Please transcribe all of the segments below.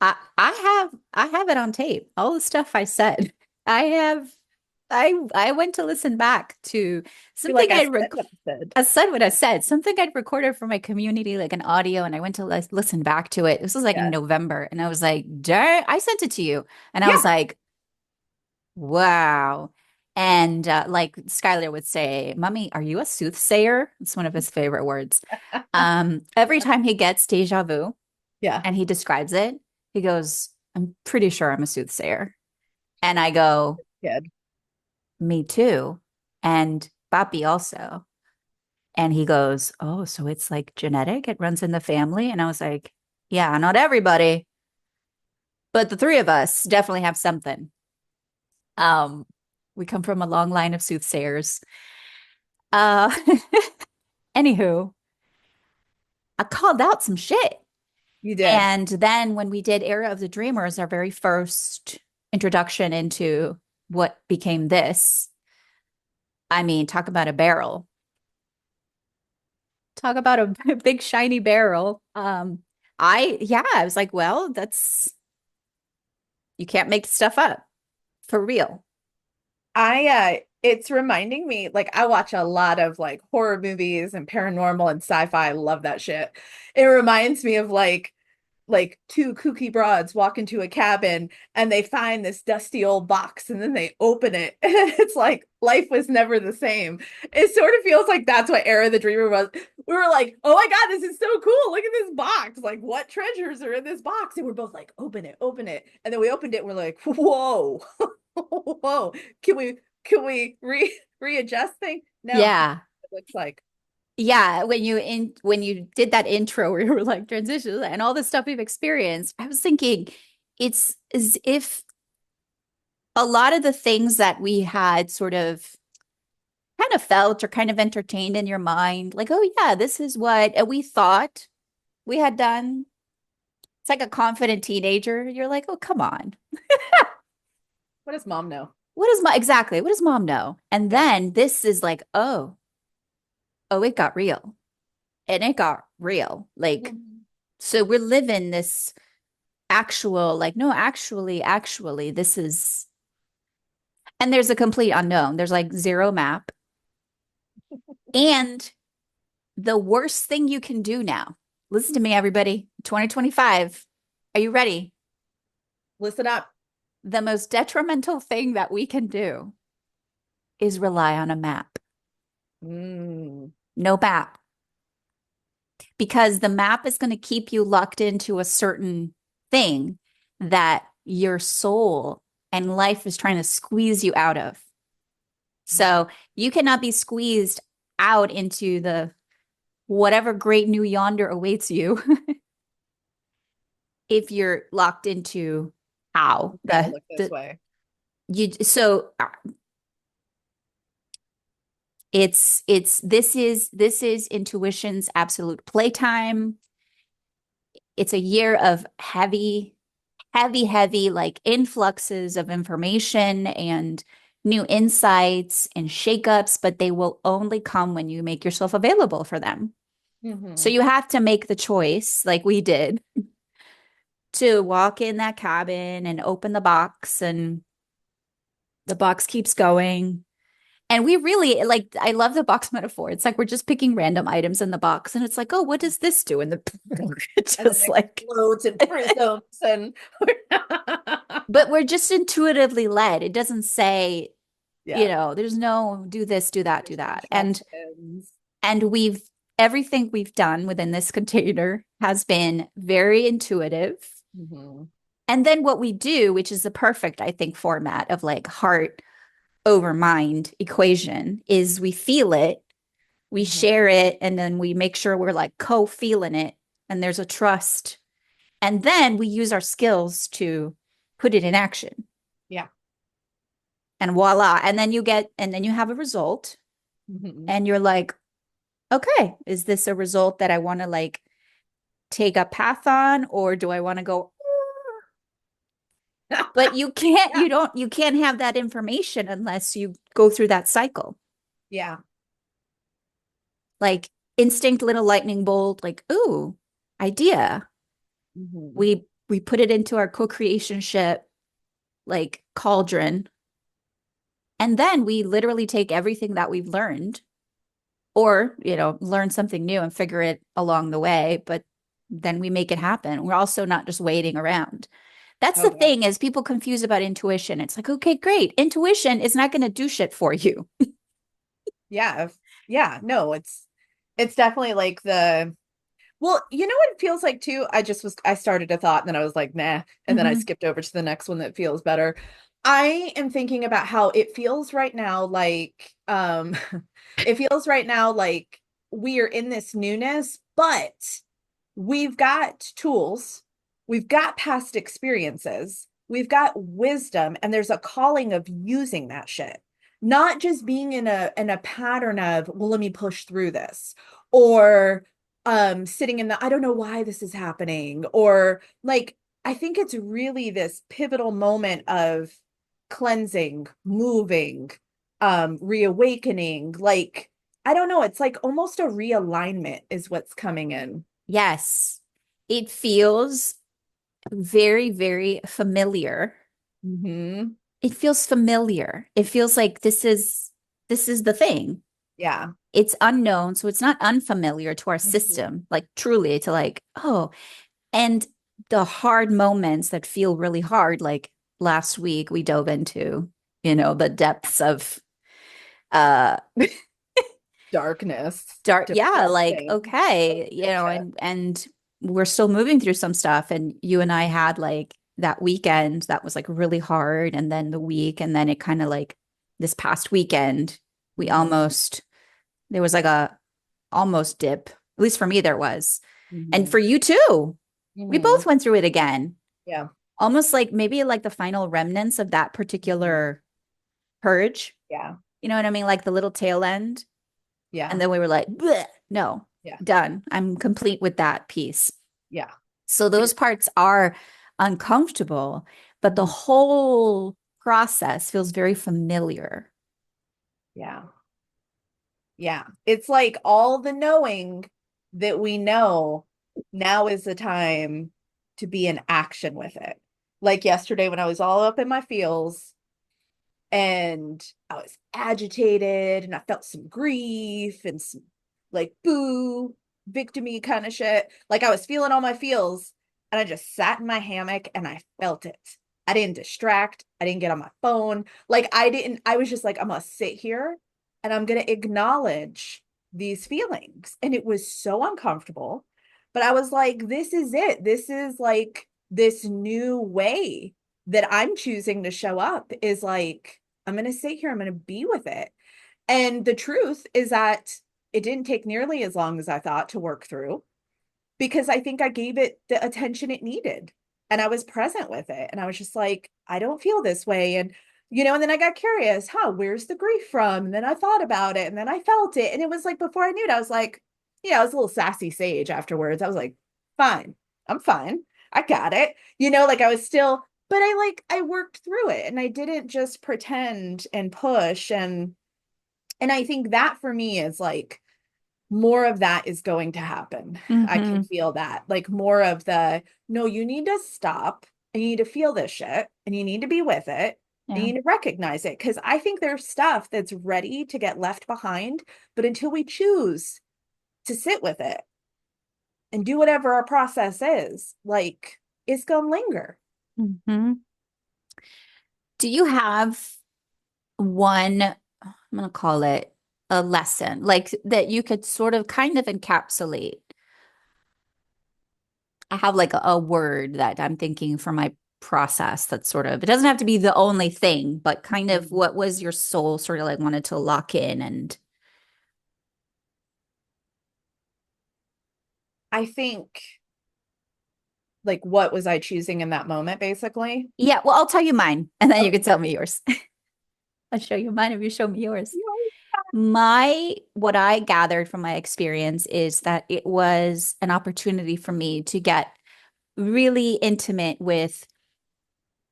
I have it on tape. All the stuff I said. I have I went to listen back to Be something like, I said what I said. I said what I said, something I'd recorded for my community, like an audio, and I went to listen back to it. This was like in Yeah. November, and I was like, darn, I sent it to you. And I was Yeah. like, wow. And like Skylar would say, Mommy, are you a soothsayer? It's one of his favorite words. Every time he gets deja vu Yeah. and he describes it, he goes, I'm pretty sure I'm a soothsayer. And I go, Good. me too. And Papi also. And he goes, oh, so it's like genetic? It runs in the family? And I was like, yeah, not everybody, but the three of us definitely have something. Um, we come from a long line of soothsayers. Uh, anywho, I called out some shit. You did. And then when we did Era of the Dreamers, our very first introduction into what became this, I mean, talk about a barrel. Talk about a big shiny barrel. Yeah, I was like, well, that's you can't make stuff up for real. It's reminding me, like, I watch a lot of like horror movies and paranormal and sci-fi. I love that shit. It reminds me of like two kooky broads walk into a cabin and they find this dusty old box and then they open it and it's like life was never the same. It sort of feels like that's what Era the Dreamer was. We were like, oh my God, this is so cool. Look at this box. Like, what treasures are in this box? And we're both like, open it, open it. And then we opened it and we're like, whoa, whoa. Can we readjust things? No, Yeah. it looks like. Yeah, when you did that intro where you were like transitions and all the stuff we've experienced, I was thinking it's as if a lot of the things that we had sort of kind of felt or kind of entertained in your mind, like, oh yeah, this is what we thought we had done. It's like a confident teenager. You're like, oh, come on. What does mom know? What does mom know? And Yeah. then this is like, oh, it got real. And it got real. Like, Mhm. so we're living this actual, like, no, actually, this is, and there's a complete unknown. There's like zero map. And the worst thing you can do now, listen to me, everybody, 2025. Are you ready? Listen up. The most detrimental thing that we can do is rely on a map. Mm. No map, because the map is going to keep you locked into a certain thing that your soul and life is trying to squeeze you out of. So you cannot be squeezed out into the whatever great new yonder awaits you if you're locked into how Gotta look this the way. you so it's this is intuition's absolute playtime. It's a year of heavy like influxes of information and new insights and shakeups, but they will only come when you make yourself available for them. So Hmm. you have to make the choice, like we did, to walk in that cabin and open the box, and the box keeps going. And we really like, I love the box metaphor. It's like we're just picking random items in the box, and it's like, oh, what does this do? And it's And then just it like, explodes and prisms and but we're just intuitively led. It doesn't say, yeah, there's no do this, do that, do there's that. instructions. And we've everything we've done within this container has been very intuitive. Hmm. And then what we do, which is the perfect, I think, format of like heart over mind equation, is we feel it, we Hmm. share it, and then we make sure we're like co-feeling it and there's a trust. And then we use our skills to put it in action. Yeah. And voila. And then you have a result Hmm. and you're like, okay, is this a result that I want to like take a path on, or do I want to go? But Yeah. you can't have that information unless you go through that cycle. Yeah. Like instinct, little lightning bolt, like, ooh, idea. Hmm. We we put it into our co-creation ship like cauldron, and then we literally take everything that we've learned or, learn something new and figure it along the way, but then we make it happen. We're also not just waiting around. That's Oh the yeah. thing is people confuse about intuition. It's like, okay, great. Intuition is not going to do shit for you. Yeah. Yeah. No, it's definitely like the well, you know what it feels like too? I started a thought and then I was like, nah, and then I Hmm. skipped over to the next one that feels better. I am thinking about how it feels right now like it feels right now like we are in this newness, but we've got tools, we've got past experiences, we've got wisdom, and there's a calling of using that shit. Not just being in a pattern of, well, let me push through this, or sitting in the I don't know why this is happening, or like I think it's really this pivotal moment of cleansing, moving, reawakening. Like, I don't know, it's like almost a realignment is what's coming in. Yes, it feels very, very familiar. Hmm. It feels familiar. It feels like this is the thing. Yeah. It's unknown, so it's not unfamiliar to our Mhm. system, like truly to like, oh, and the hard moments that feel really hard, like last week we dove into, the depths of uh Darkness, dark, yeah, like depressing. okay, Good shit. and we're still moving through some stuff, and you and I had like that weekend that was like really hard, and then the week, and then it kind of like this past weekend we Hmm. almost there was like a almost dip, at least for me there was, and Hmm. for you too. We Hmm. both went through it again, Yeah. almost like maybe like the final remnants of that Hmm. particular purge. Yeah. You know what I mean? Like the little tail end. And Yeah. then we were like, "Bleh, no, Yeah. done. I'm complete with that piece." Yeah. So those parts are uncomfortable, but the Mhm. whole process feels very familiar. Yeah. Yeah. It's like all the knowing that we know now is the time to be in action with it. Like yesterday when I was all up in my feels and I was agitated and I felt some grief and some like boo, victimy kind of shit. Like I was feeling all my feels and I just sat in my hammock and I felt it. I didn't distract. I didn't get on my phone. I was just like, I'm gonna sit here and I'm gonna acknowledge these feelings. And it was so uncomfortable. But I was like, this is it. This is like this new way that I'm choosing to show up is like, I'm going to sit here, I'm going to be with it. And the truth is that it didn't take nearly as long as I thought to work through because I think I gave it the attention it needed and I was present with it. And I was just like, I don't feel this way. And then I got curious, where's the grief from? And then I thought about it and then I felt it. And it was like, before I knew it, I was like, yeah, I was a little sassy sage afterwards. I was like, fine, I'm fine. I got it. Like I was still, but I worked through it and I didn't just pretend and push. And I think that for me is like, more of that is going to happen. I can Hmm. feel that. Like more of the, no, you need to stop and you need to feel this shit and you need to be with it and Yeah. you need to recognize it. Cause I think there's stuff that's ready to get left behind. But until we choose to sit with it and do whatever our process is, like it's gonna linger. Hmm. Do you have one, I'm going to call it a lesson, like that you could sort of kind of encapsulate? I have like a word that I'm thinking for my process that sort of, it doesn't have to be the only thing, but kind of Mhm. what was your soul sort of like wanted to lock in and I think like what was I choosing in that moment, basically? yeah, well, I'll tell you mine and then you Okay. can tell me yours. I'll show you mine if you show me yours. What I gathered from my experience is that it was an opportunity for me to get really intimate with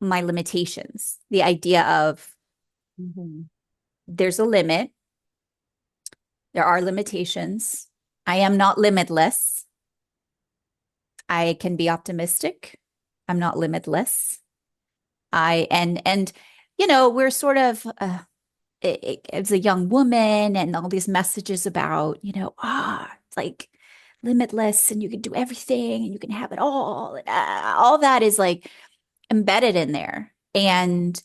my limitations. The idea of Mhm. there's a limit, there are limitations. I am not limitless. I can be optimistic. I'm not limitless. And we're sort of as a young woman and all these messages about, it's like limitless and you can do everything and you can have it all. And, all that is like embedded in there. And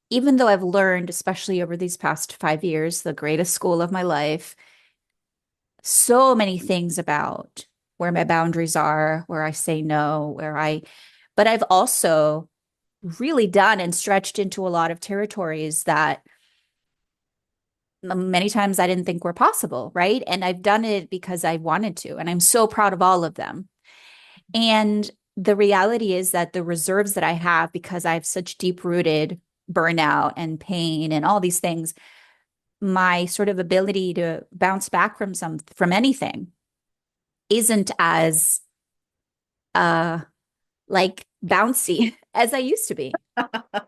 even though I've learned, especially over these past 5 years, the greatest school of my life, so many things about where my boundaries are, where I say no, but I've also really done and stretched into a lot of territories that many times I didn't think were possible, right? And I've done it because I wanted to, and I'm so proud of all of them. And the reality is that the reserves that I have, because I have such deep rooted burnout and pain and all these things, my sort of ability to bounce back from anything isn't as uh like bouncy as I used to be.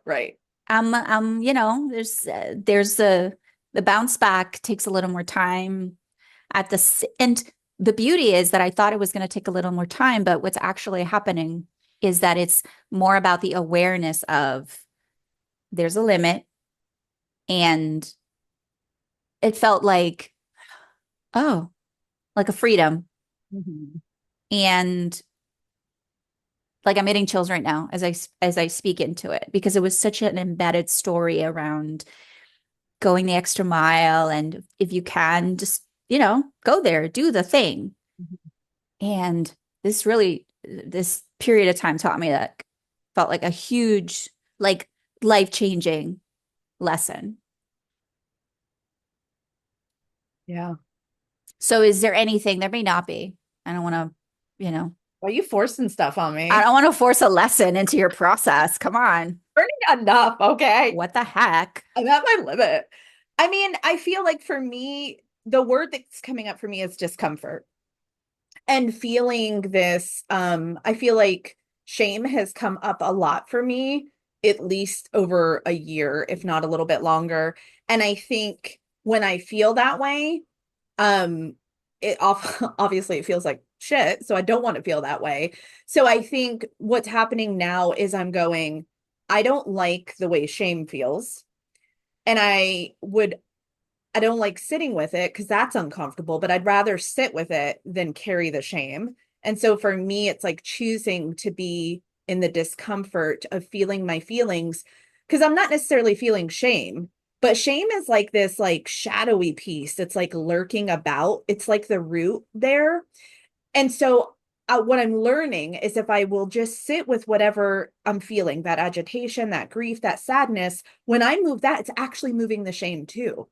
Right. There's the bounce back takes a little more time and the beauty is that I thought it was going to take a little more time, but what's actually happening is that it's more about the awareness of there's a limit, and it felt like, oh, like a freedom. Mhm. And like I'm hitting chills right now as I speak into it because it was such an embedded story around going the extra mile, and if you can just, go there, do the thing. And this period of time taught me that felt like a huge, like life-changing lesson. Yeah. So is there anything, there may not be. I don't want to, Why are you forcing stuff on I me? don't want to force a lesson into your process. Come on. Burning enough, okay? What the heck? I'm at my limit. I mean, I feel like for me, the word that's coming up for me is discomfort and feeling this. I feel like shame has come up a lot for me, at least over a year, if not a little bit longer. And I think when I feel that way, um, obviously it feels like shit, so I don't want to feel that way. So I think what's happening now is I don't like the way shame feels. And I don't like sitting with it because that's uncomfortable, but I'd rather sit with it than carry the shame. And so for me, it's like choosing to be in the discomfort of feeling my feelings because I'm not necessarily feeling shame, but shame is like this like shadowy piece that's like lurking about. It's like the root there. And so what I'm learning is if I will just sit with whatever I'm feeling, that agitation, that grief, that sadness, when I move that, it's actually moving the shame too.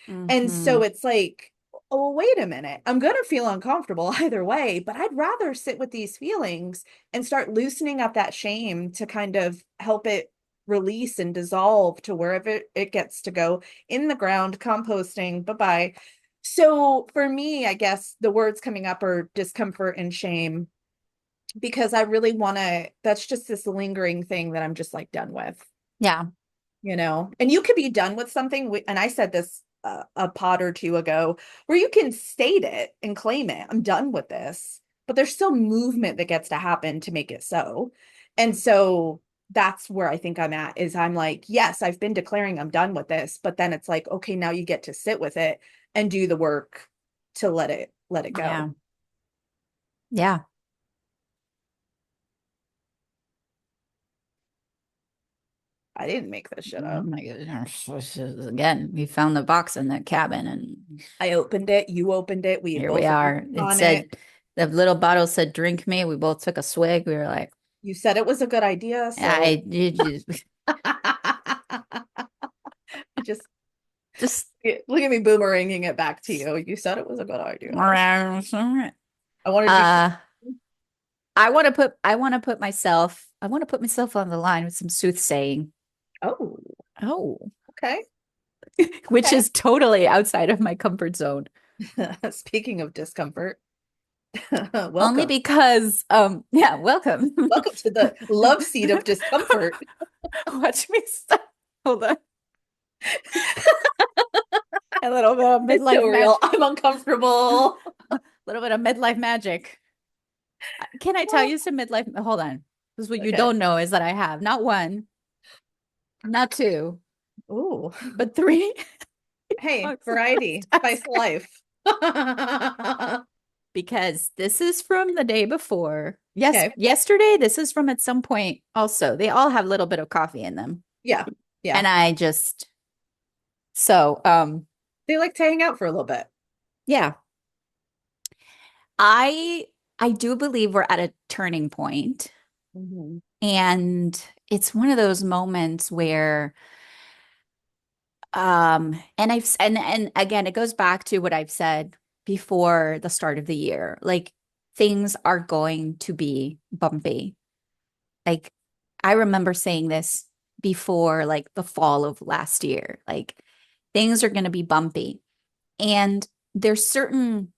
And so Hmm. it's like, oh, wait a minute. I'm going to feel uncomfortable either way, but I'd rather sit with these feelings and start loosening up that shame to kind of help it release and dissolve to wherever it gets to go in the ground, composting. Bye bye. So for me, I guess the words coming up are discomfort and shame because I really want to, that's just this lingering thing that I'm just like done with, Yeah. and you could be done with something. And I said this a pod or two ago, where you can state it and claim it. I'm done with this, but there's still movement that gets to happen to make it so. And so that's where I think I'm at is I'm like, yes, I've been declaring I'm done with this, but then it's like, okay, now you get to sit with it and do the work to let it go. Yeah. Yeah. I didn't make this shit Oh up. my goodness. Again, we found the box in the cabin and I opened it, you opened it, we here we both agreed are. It on it. said, the little bottle said, drink me. We both took a swig. We were like, You said it was a good idea, so I did just just, look at me boomeranging it back to you. You said it was a good idea. uh, I wanted you. I I want to put myself on the line with some soothsaying. Oh, Oh, okay. which Okay. is totally outside of my comfort zone. Speaking of discomfort, Only welcome. because, yeah, welcome. Welcome to the love seat of discomfort. Watch me stop. Hold on. A little bit of It's midlife so real. magic. I'm uncomfortable. A little bit of midlife magic. Can I tell you some midlife? Hold on. This is what you Okay. don't know is that I have not one, not two, Ooh. but three Hey, boxes of variety, spice Tusker. of life. Because this is from the day before. Yes, Okay. yesterday. This is from at some point also. They all have a little bit of coffee in them. Yeah. And Yeah. I just so They like to hang out for a little bit. yeah. I I do believe we're at a turning point. Hmm. And it's one of those moments where and and again it goes back to what I've said before the start of the year. Like things are going to be bumpy. Like I remember saying this before like the fall of last year. Like things are going to be bumpy. And there's certain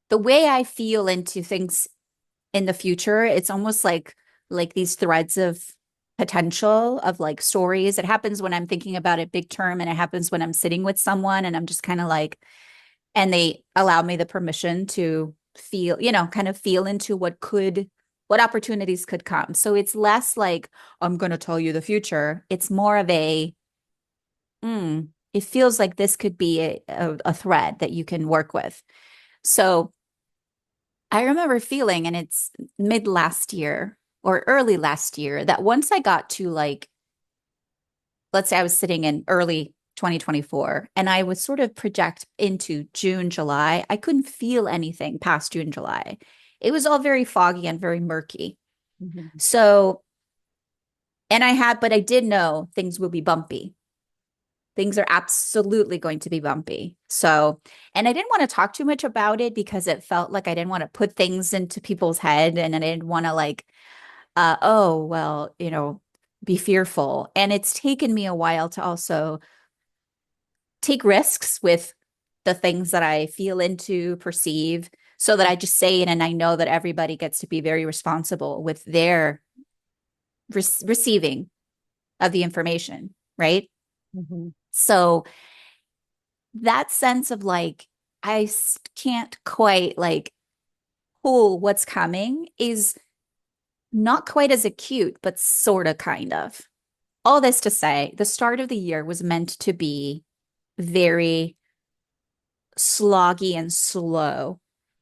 the way I feel into things in the future, it's almost like these threads of potential of like stories. It happens when I'm thinking about it big term, and it happens when I'm sitting with someone and I'm just kind of like, and they allow me the permission to feel, kind of feel into what opportunities could come. So it's less like, I'm going to tell you the future. It's more of it feels like this could be a thread that you can work with. So I remember feeling, and it's mid last year or early last year, that once I got to like, let's say I was sitting in early 2024 and I would sort of project into June, July, I couldn't feel anything past June, July. It was all very foggy and very murky. Hmm. So, but I did know things will be bumpy. Things are absolutely going to be bumpy. So, and I didn't want to talk too much about it because it felt like I didn't want to put things into people's head and I didn't want to like oh, well, be fearful. And it's taken me a while to also take risks with the things that I feel into, perceive, so that I just say it and I know that everybody gets to be very responsible with their receiving of the information, right? Hmm. So that sense of like, can't quite like pull what's coming is not quite as acute, but sort of kind of. All this to say, the start of the year was meant to be very sloggy and slow.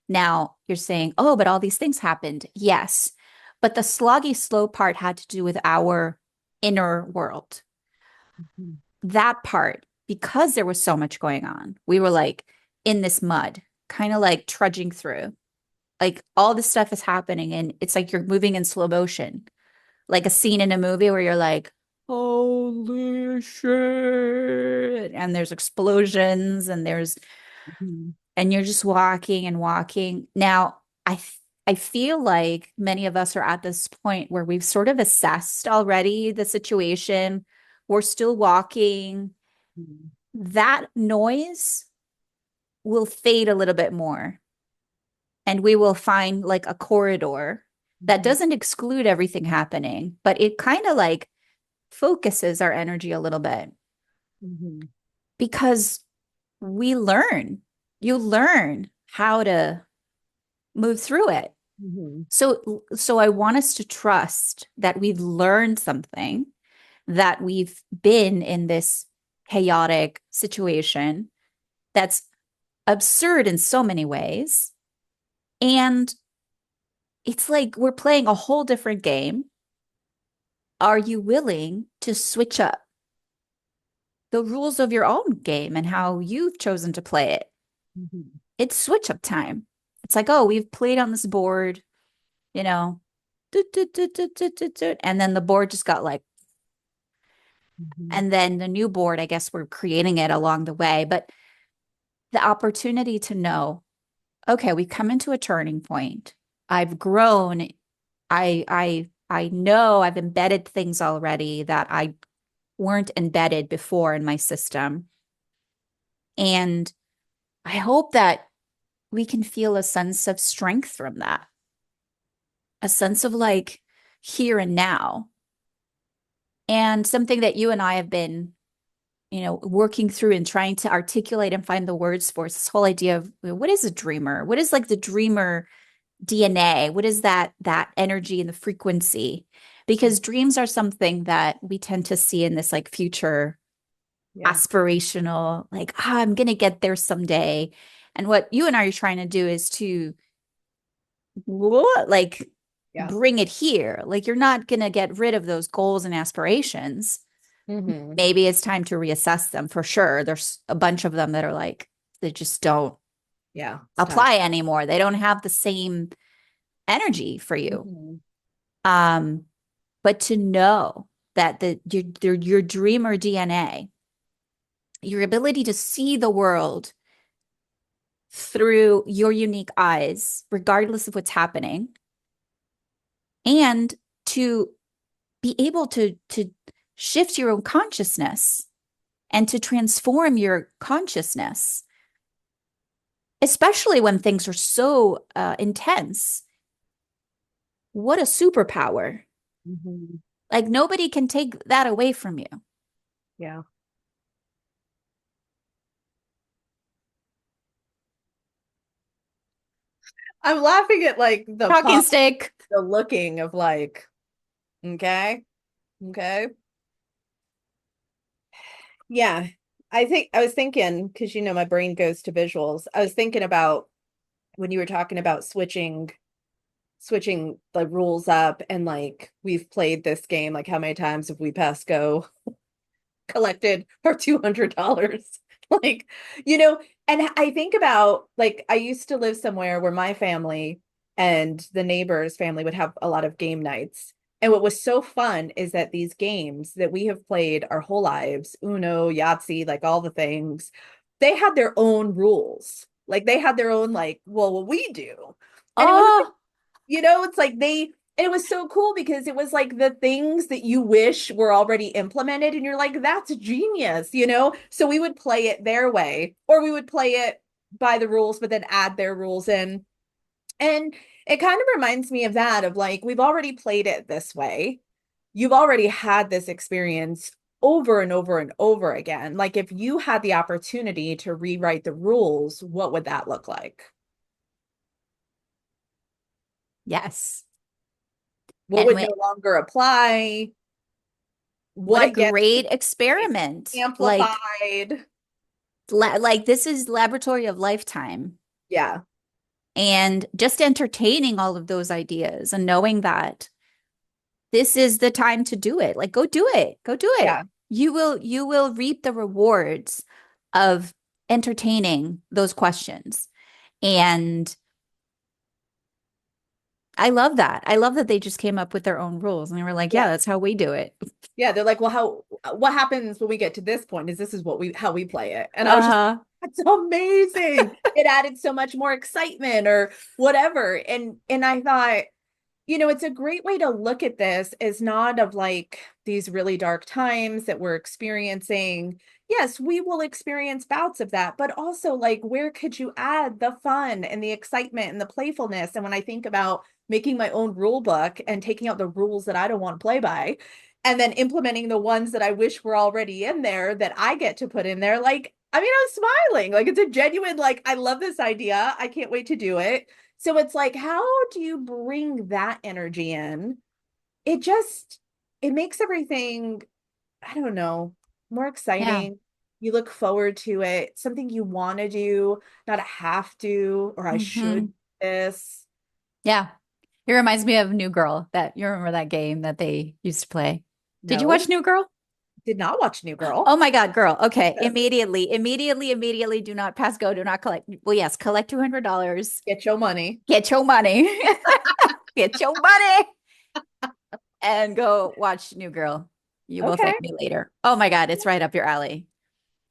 Now you're saying, oh, but all these things happened. Yes. But the sloggy, slow part had to do with our inner world. Hmm. That part, because there was so much going on, we were like in this mud, kind of like trudging through. Like all this stuff is happening, and it's like you're moving in slow motion, like a scene in a movie where you're like, holy shit. And there's explosions Hmm. and you're just walking and walking. Now, I feel like many of us are at this point where we've sort of assessed already the situation. We're still walking. That noise will fade a little bit more, and we will find like a corridor that Hmm. doesn't exclude everything happening, but it kind of like focuses our energy a little bit Hmm. because we learn, you learn how to move through it. Hmm. So I want us to trust that we've learned something, that we've been in this chaotic situation that's absurd in so many ways. And it's like we're playing a whole different game. Are you willing to switch up the rules of your own game and how you've chosen to play it? Hmm. It's switch up time. It's like, oh, we've played on this board, you know, doot, doot, doot, doot, doot, doot, doot, and then the board just got like, Hmm. and then the new board, I guess we're creating it along the way. But the opportunity to know, okay, we've come into a turning point. I've grown. I know I've embedded things already that I weren't embedded before in my system. And I hope that we can feel a sense of strength from that, a sense of like here and now. And something that you and I have been, working through and trying to articulate and find the words for is this whole idea of what is a dreamer? What is like the dreamer DNA? What is that energy and the frequency? Because dreams are something that we tend to see in this like future Yeah. aspirational, like, I'm gonna get there someday. And what you and I are trying to do is to like Yeah. bring it here. Like you're not gonna get rid of those goals and aspirations. Hmm. Maybe it's time to reassess them for sure. There's a bunch of them that are like they just don't Yeah. It's time. apply anymore. They don't have the same energy for you. Hmm. Um, but to know that your dreamer DNA, your ability to see the world through your unique eyes, regardless of what's happening, and to be able to shift your own consciousness and to transform your consciousness, especially when things are so intense. What a superpower. Hmm. Like nobody can take that away from you. Yeah. I'm laughing at like the Talking pause, stick. the looking of like, okay, okay. Yeah. I think I was thinking, because my brain goes to visuals. I was thinking about when you were talking about switching the rules up, and like we've played this game, like how many times have we passed go, collected our $200? Like, and I think about, like, I used to live somewhere where my family and the neighbor's family would have a lot of game nights. And what was so fun is that these games that we have played our whole lives, Uno, Yahtzee, like all the things, they had their own rules. Like they had their own, like, well, what we do. And it was, Oh, it's like and it was so cool because it was like the things that you wish were already implemented, and you're like, that's genius. So we would play it their way, or we would play it by the rules but then add their rules in. And it kind of reminds me of that, of like, we've already played it this way. You've already had this experience over and over and over again. Like, if you had the opportunity to rewrite the rules, what would that look like? yes. What And would no longer apply? what a What gets great experiment. amplified? Like this is laboratory of lifetime. Yeah. And just entertaining all of those ideas and knowing that this is the time to do it. Like go do it. Go do it. Yeah. You will reap the rewards of entertaining those questions. And I love that. I love that they just came up with their own rules and they were like, yeah, Yeah. that's how we do it. Yeah. They're like, well, what happens when we get to this point is this is how we play it. And I was just, Uh-huh. that's amazing. It added so much more excitement or whatever. And I thought, it's a great way to look at this, as not of like these really dark times that we're experiencing. Yes, we will experience bouts of that, but also like, where could you add the fun and the excitement and the playfulness? And when I think about making my own rule book and taking out the rules that I don't want to play by, and then implementing the ones that I wish were already in there that I get to put in there, like, I mean, I'm smiling. Like, it's a genuine, like, I love this idea. I can't wait to do it. So it's like, how do you bring that energy in? It just, it makes everything, I don't know, more Yeah. exciting. You look forward to it, something you want to do, not a have to, or I should Hmm. do this. Yeah. It reminds me of New Girl, that you remember that game that they used to play. Did you watch No, New Girl? did not watch New Girl. Oh my God, girl. Okay. Yes. Immediately do not pass go, do not collect. Well, yes, collect $200. Get your money. Get your money. Get your money and go watch New Girl. You will Okay. thank me later. Oh my God, it's right up your alley.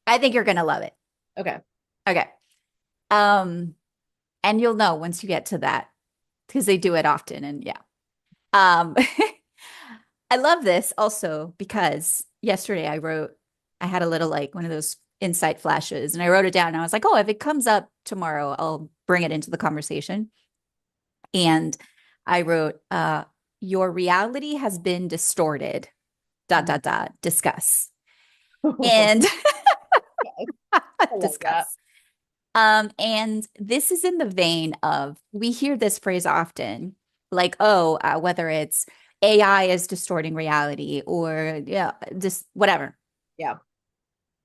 I think you're gonna love it. Okay. Okay. Um, and you'll know once you get to that because they do it often. And yeah. Um, I love this also because yesterday I had a little like one of those insight flashes and I wrote it down and I was like, oh, if it comes up tomorrow, I'll bring it into the conversation. And I wrote, your reality has been distorted, dot, Mhm. dot, dot, discuss. And Yes, I love that. discuss. And this is in the vein of we hear this phrase often, like, oh, whether it's AI is distorting reality or yeah, just whatever. Yeah.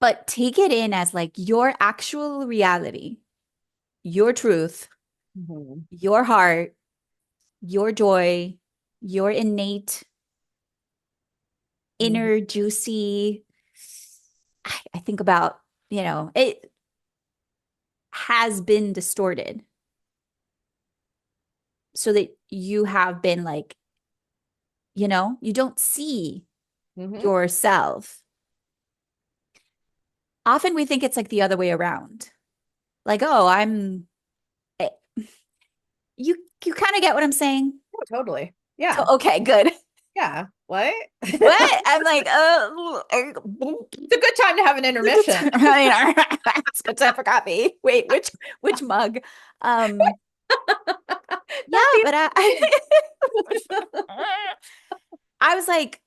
But take it in as like your actual reality, your truth, Mhm. your heart, your joy, your innate Mhm. inner juicy. I think about, it has been distorted so that you have been like, you don't see Mhm. yourself. Often we think it's like the other way around. Like, oh, eh, you kind of get what I'm saying? Oh, totally. So Yeah. okay, good. Yeah. What? What? I'm like, It's a good time to have an intermission. it's good time for coffee. Wait, which mug? Um, yeah, Not the but I was like,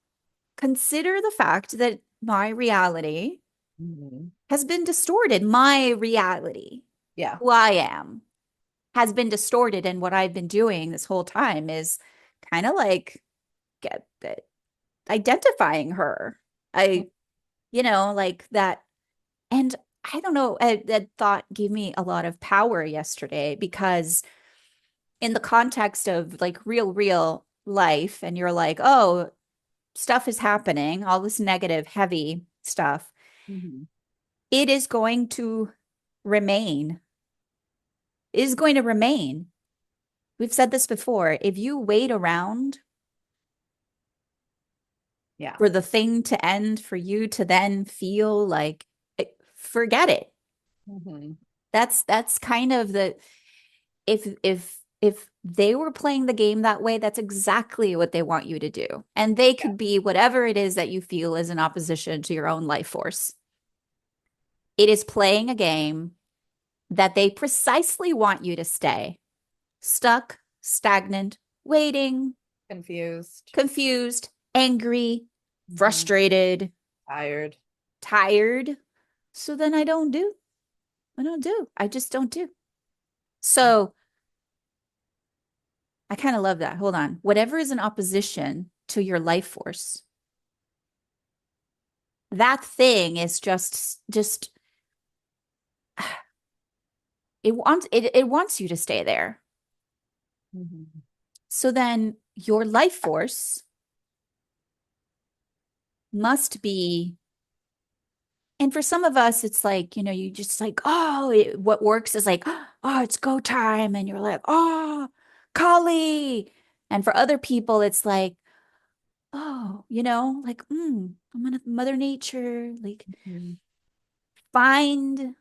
consider the fact that my reality Mhm. has been distorted. My reality, Yeah. who I am, has been distorted. And what I've been doing this whole time is kind of like get identifying her. I, like that. And I don't know, that thought gave me a lot of power yesterday because in the context of like real life, and you're like, oh, stuff is happening, all this negative, heavy stuff, Mhm. it is going to remain, is going to remain. We've said this before. If you wait around Yeah. for the thing to end, for you to then feel like, forget it. Mhm. That's kind of the if they were playing the game that way, that's exactly what they want you to do. And they Yeah. could be whatever it is that you feel is in opposition to your own life force. It is playing a game that they precisely want you to stay stuck, stagnant, waiting, Confused. confused, angry, Mhm. frustrated, Tired. tired. So then I don't do. I don't do. I just don't do. So I kind of love that. Hold on. Whatever is in opposition to your life force, that thing is just it wants you to stay there. Mhm. So then your life force must be, and for some of us, it's like, you just like, oh, what works is like, oh, it's go time. And you're like, oh, Kali. And for other people, it's like, oh, like, I'm gonna Mother Nature, like Mhm. find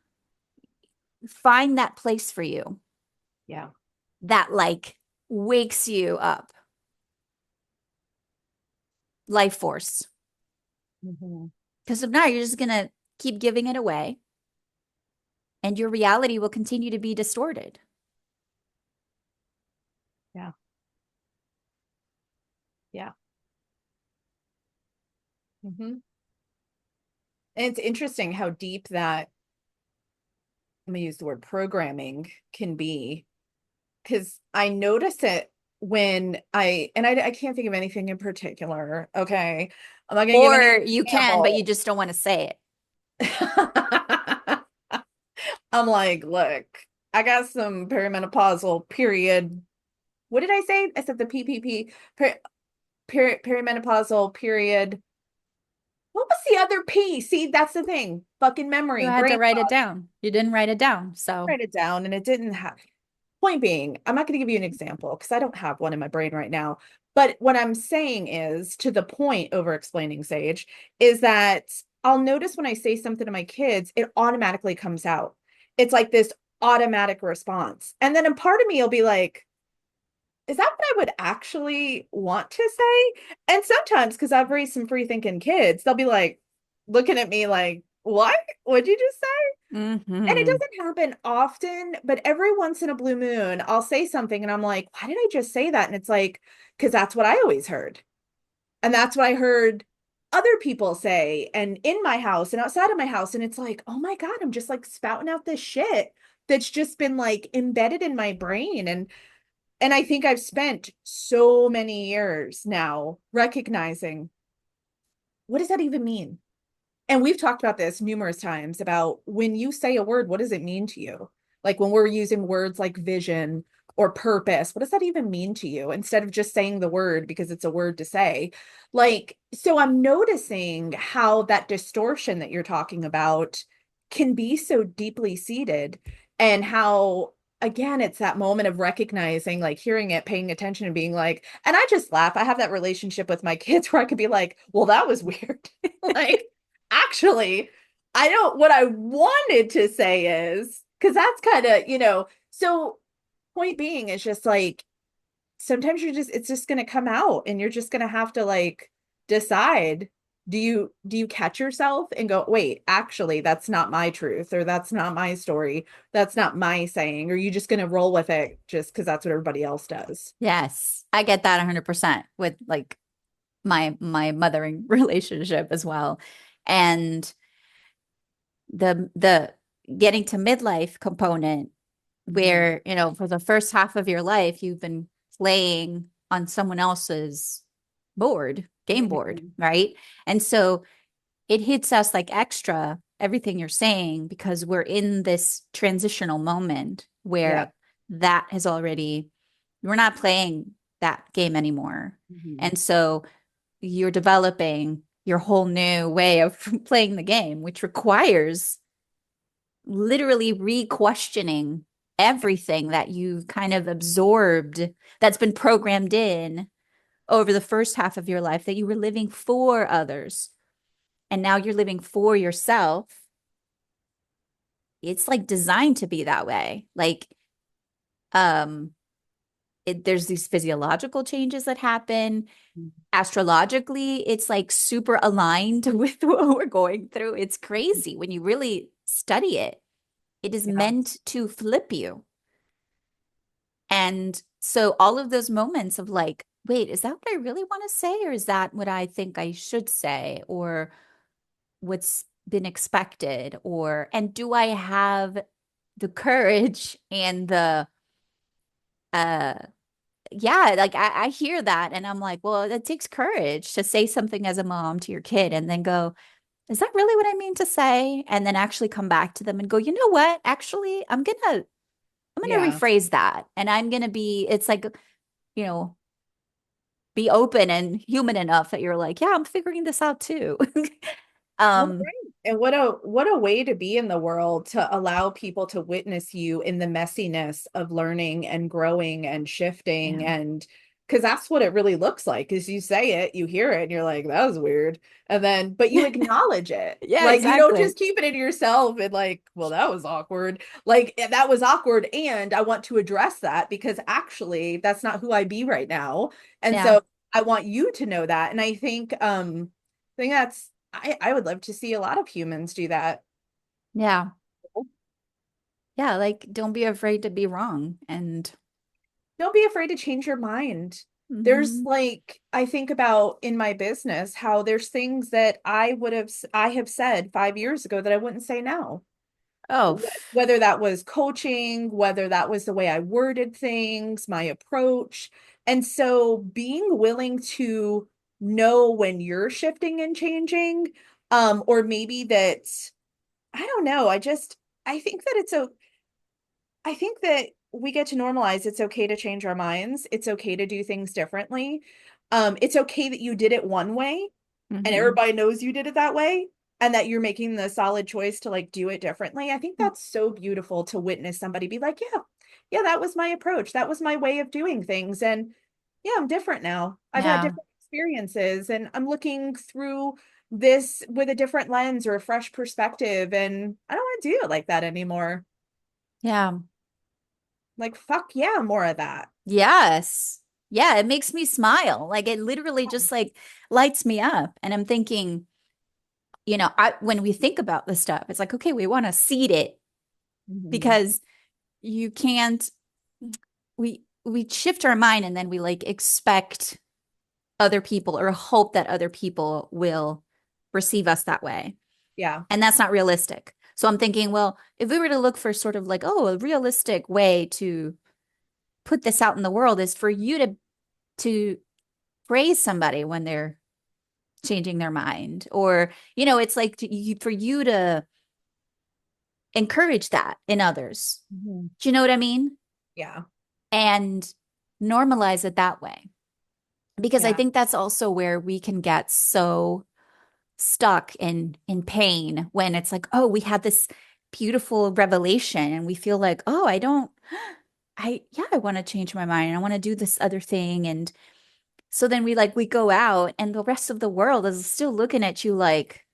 find that place for you Yeah. that like wakes you up, life force. Mhm. Because if not, you're just gonna keep giving it away and your reality will continue to be distorted. Yeah. Yeah. Mhm. And it's interesting how deep that, I'm gonna use the word programming, can be. Because I notice it when I can't think of anything in particular. Okay. I'm not gonna give any Or you can, but you example. just don't want to say it. I'm like, look, I got some perimenopausal period. What did I say? I said the PPP, perimenopausal period. What was the other P? See, that's the thing. Fucking You memory, had to brain write it fog. down. You didn't write it down. So Write it down, and it didn't have. Point being, I'm not going to give you an example because I don't have one in my brain right now. But what I'm saying is, to the point, over explaining Sage, is that I'll notice when I say something to my kids, it automatically comes out. It's like this automatic response. And then a part of me will be like, is that what I would actually want to say? And sometimes, because I've raised some free thinking kids, they'll be like looking at me like, what? What'd you just say? And it hmm doesn't happen often, but every once in a blue moon, I'll say something and I'm like, why did I just say that? And it's like, because that's what I always heard. And that's what I heard other people say and in my house and outside of my house. And it's like, oh my God, I'm just like spouting out this shit that's just been like embedded in my brain. And I think I've spent so many years now recognizing, what does that even mean? And we've talked about this numerous times about when you say a word, what does it mean to you? Like when we're using words like vision or purpose, what does that even mean to you? Instead of just saying the word because it's a word to say. Like, so I'm noticing how that distortion that you're talking about can be so deeply seated, and how, again, it's that moment of recognizing, like hearing it, paying attention, and being like, and I just laugh. I have that relationship with my kids where I could be like, well, that was weird. Like, actually, I don't, what I wanted to say is, because that's kind of, so point being is just like, sometimes it's just going to come out and you're just going to have to like decide, do you catch yourself and go, wait, actually, that's not my truth, or that's not my story, that's not my saying, or you just going to roll with it just because that's what everybody else does. Yes, I get that 100% with like my mothering relationship as well. And the getting to midlife component Mhm. where, for the first half of your life, you've been playing on someone else's game board, Mhm. right? And so it hits us like extra, everything you're saying, because we're in this transitional moment Yeah. where that has already, we're not playing that game anymore. Mhm. And so you're developing your whole new way of playing the game, which requires literally re-questioning everything that you've kind of absorbed that's been programmed in over the first half of your life that you were living for others. And now you're living for yourself. It's like designed to be that way. Like, um, there's these physiological changes that happen. Astrologically, it's like super aligned with what we're going through. It's crazy when you really study it. It is Yeah. meant to flip you. And so all of those moments of like, wait, is that what I really want to say? Or is that what I think I should say? Or what's been expected? And do I have the courage and uh, yeah, like I hear that and I'm like, well, it takes courage to say something as a mom to your kid and then go, is that really what I mean to say? And then actually come back to them and go, you know what? Actually, I'm gonna Yeah. rephrase that. And I'm gonna be, it's like, you know, be open and human enough that you're like, yeah, I'm figuring this out too. Well, um, great. And what a way to be in the world, to allow people to witness you in the messiness of learning and growing and shifting. yeah. And because that's what it really looks like, is you say it, you hear it, and you're like, that was weird. And then, but you acknowledge it. Yeah, Like, you don't exactly. just keep it in yourself and like, well, that was awkward. Like, that was awkward. And I want to address that because actually that's not who I be right now. And Yeah. so I want you to know that. And I think that's, I would love to see a lot of humans do that. Yeah. Yeah. Like, don't be afraid to be wrong. And Don't be afraid to change your mind. There's mhm. like, I think about in my business how there's things that I have said 5 years ago that I wouldn't say now. Oh, Whether that was coaching, whether that was the way I worded things, my approach. And so being willing to know when you're shifting and changing, or maybe that, I don't know, I think that I think that we get to normalize it's okay to change our minds. It's okay to do things differently. It's okay that you did it one way and hmm. everybody knows you did it that way, and that you're making the solid choice to like do it differently. I think that's so beautiful to witness somebody be like, yeah, yeah, that was my approach. That was my way of doing things. And yeah, I'm different now. I've had Yeah. different experiences and I'm looking through this with a different lens or a fresh perspective. And I don't want to do it like that anymore. Yeah. Like, fuck yeah, more of that. Yes. Yeah. It makes me smile. Like, it literally just like lights me up. And I'm thinking, when we think about this stuff, it's like, okay, we want to seed it Mhm. because you can't, we shift our mind and then we like expect other people or hope that other people will receive us that way. Yeah. And that's not realistic. So I'm thinking, well, if we were to look for sort of like, oh, a realistic way to put this out in the world is for you to praise somebody when they're changing their mind, or it's like for you to encourage that in others. Mhm. Do you know what I mean? Yeah. And normalize it that way. Because I Yeah. think that's also where we can get so stuck in pain when it's like, oh, we had this beautiful revelation and we feel like, oh, I want to change my mind and I want to do this other thing. And so then we go out and the rest of the world is still looking at you like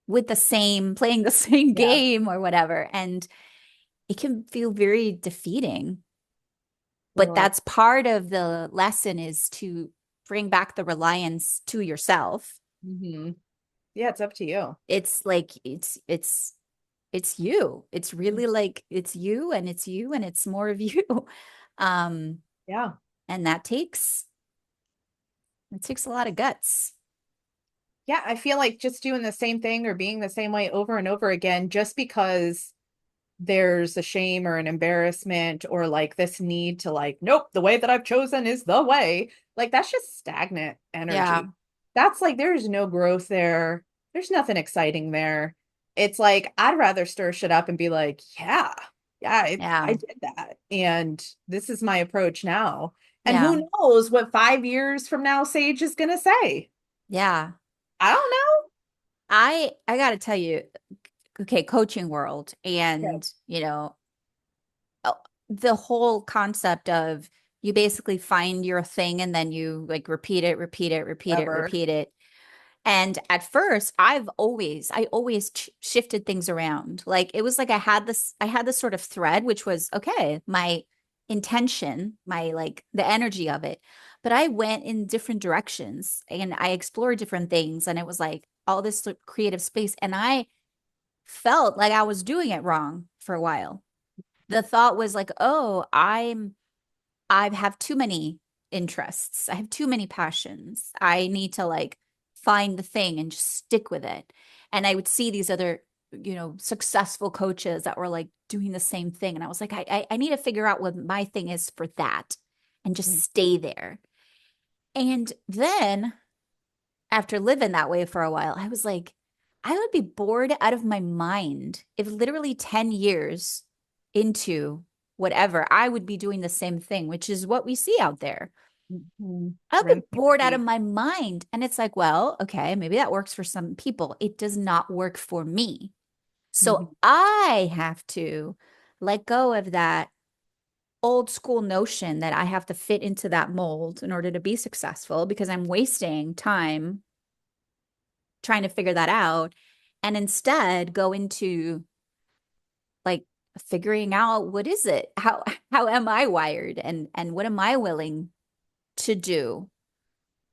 with the same, playing the same Yeah. game or whatever. And it can feel very defeating. But Totally. that's part of the lesson is to bring back the reliance to yourself. Hmm. Yeah, it's up to you. It's like it's you. It's really like it's you and it's you and it's more of you. Um, Yeah. and it takes a lot of guts. Yeah, I feel like just doing the same thing or being the same way over and over again, just because there's a shame or an embarrassment or like this need to like, nope, the way that I've chosen is the way. Like that's just stagnant Yeah, energy. That's like there's no growth there. There's nothing exciting there. It's like I'd rather stir shit up and be like, yeah, yeah, I yeah, did that. And this is my approach now. And yeah, who knows what 5 years from now Sage is gonna say? yeah. I don't know. I gotta tell you, okay, coaching world Okay, and uh, the whole concept of you basically find your thing and then you like repeat it, repeat it, repeat it, whatever. repeat it. And at first, I always shifted things around. Like it was like I had this sort of thread, which was okay, my intention, my like the energy of it. But I went in different directions and I explored different things. And it was like all this creative space. And I felt like I was doing it wrong for a while. The thought was like, oh, I have too many interests. I have too many passions. I need to like find the thing and just stick with it. And I would see these other, successful coaches that were like doing the same thing. And I was like, I need to figure out what my thing is for that and just stay there. And then after living that way for a while, I was like, I would be bored out of my mind if literally 10 years into whatever, I would be doing the same thing, which is what we see out there. Mhm. I'll be Rinse and bored out of repeat. my mind. And it's like, well, okay, maybe that works for some people. It does not work for me. So Mhm. I have to let go of that old school notion that I have to fit into that mold in order to be successful because I'm wasting time trying to figure that out and instead go into like figuring out what is it? How am I wired and what am I willing to do?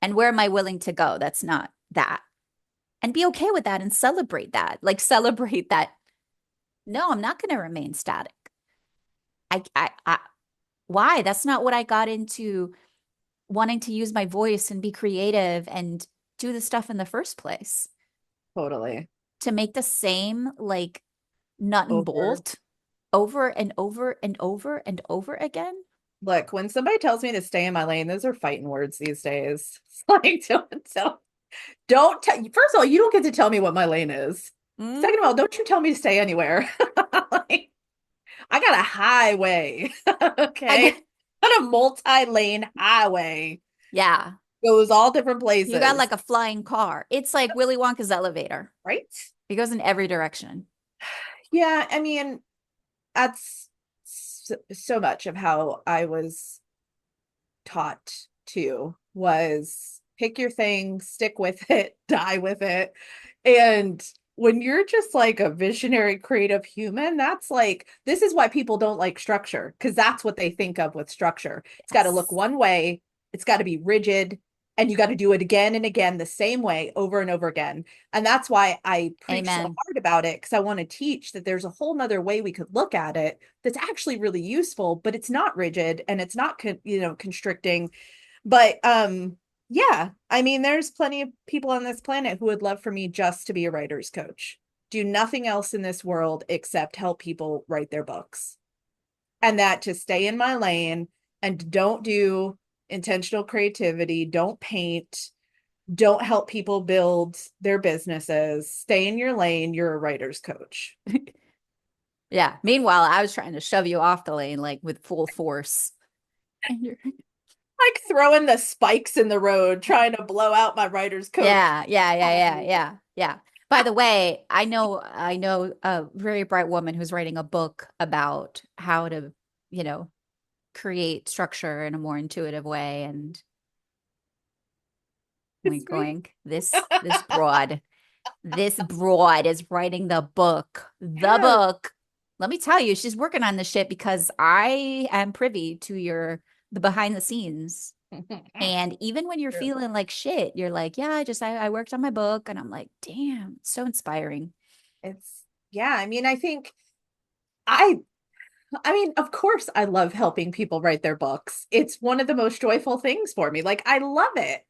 And where am I willing to go? That's not that. And be okay with that and celebrate that. Like celebrate that. No, I'm not going to remain static. I why? That's not what I got into wanting to use my voice and be creative and do the stuff in the first place. Totally. To make the same like nut and Over. bolt over and over and over and over again. Look, when somebody tells me to stay in my lane, those are fighting words these days. It's like, don't tell, first of all, you don't get to tell me what my lane is. Second of all, Mhm. don't you tell me to stay anywhere. Like, I got a highway. I Okay. get, Got a multi-lane highway. yeah. Goes all different You got places. like a flying car. It's like Willy Wonka's elevator. Right? It goes in every direction. Yeah, I mean, that's so much of how I was taught to was pick your thing, stick with it, die with it. And when you're just like a visionary creative human, that's like this is why people don't like structure because that's what they think of with structure. It's got to look Yes. one way, it's got to be rigid, and you got to do it again and again the same way over and over again. And that's why I preach so Amen. hard about it because I want to teach that there's a whole nother way we could look at it that's actually really useful, but it's not rigid and it's not constricting. But yeah, I mean, there's plenty of people on this planet who would love for me just to be a writer's coach. do nothing else in this world except help people write their books. And that to stay in my lane and don't do intentional creativity, don't paint, don't help people build their businesses. Stay in your lane. You're a writer's coach. Yeah. Meanwhile, I was trying to shove you off the lane like with full force. And you're Like throwing the spikes in the road, trying to blow out my writer's coach. yeah. By the way, I know a very bright woman who's writing a book about how to, you know, create structure in a more intuitive way and It's wink me. wink. This broad is writing the book. The Yes. book. Let me tell you, she's working on this shit because I am privy to the behind the scenes. And even when you're True. feeling like shit, you're like, yeah, I worked on my book. And I'm like, damn, it's so inspiring. It's yeah, I mean, I I mean, of course I love helping people write their books. It's one of the most joyful things for me. Like I love it.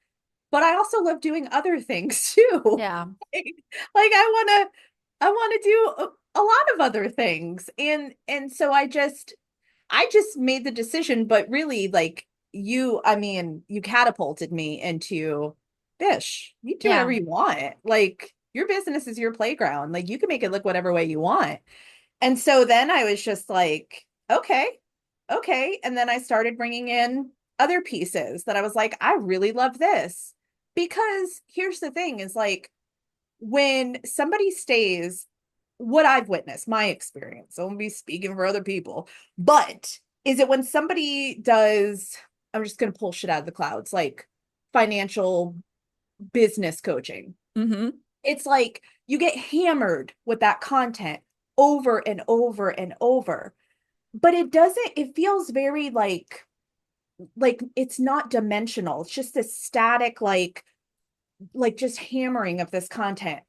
But I also love doing other things too. Yeah. Like I want to do a lot of other things. And so I just made the decision, but really like I mean, you catapulted me into Bish. You do whatever Yeah. you want. Like your business is your playground. Like you can make it look whatever way you want. And so then I was just like, okay, okay. And then I started bringing in other pieces that I was like, I really love this. Because here's the thing is like when somebody stays, what I've witnessed, my experience, I won't be speaking for other people, but is it when somebody does, I'm just going to pull shit out of the clouds, like financial business coaching. Mm-hmm. It's like you get hammered with that content over and over and over, but it feels very like it's not dimensional. It's just a static, like just hammering of this content.